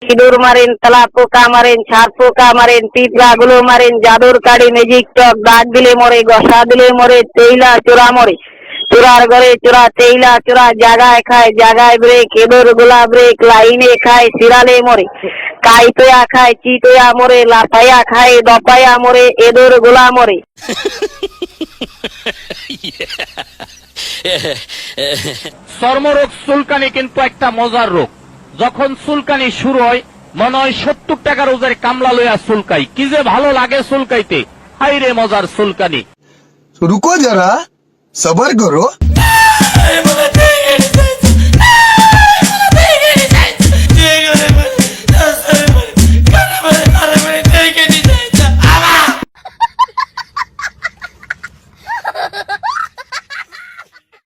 ইঁদুর মারেন, তেলা পোকা মারেন, ছাড় পোকা মারেন, পিঁপড়াগুলো মারেন, জাদুর কাঠি, ম্যাজিক টক, দাগ দিলে মরে, ঘষা দিলে মরে, তেইলা চোরা মরে। চোরার ঘরে চোরা, তেইলা চোরা, জাগায় খায়, জাগায় ব্রেক, এদর গোলা ব্রেক, লাইনে খায়, সিরালে মরে। কাইতোয়া খায়, চিতোয়া মরে, লাফাইয়া খায়, দপাইয়া মরে, এদর গোলা মরে। চর্মরোগ চুলকানি কিন্তু একটা মজার রোগ। যখন চুলকানি শুরু হয় মনে হয় 70 টাকার ওজের কামলা লইয়া চুলকাই, কি যে ভালো লাগে চুলকাইতে। হাই রে মজার চুলকানি। रुको जरा सबर करो।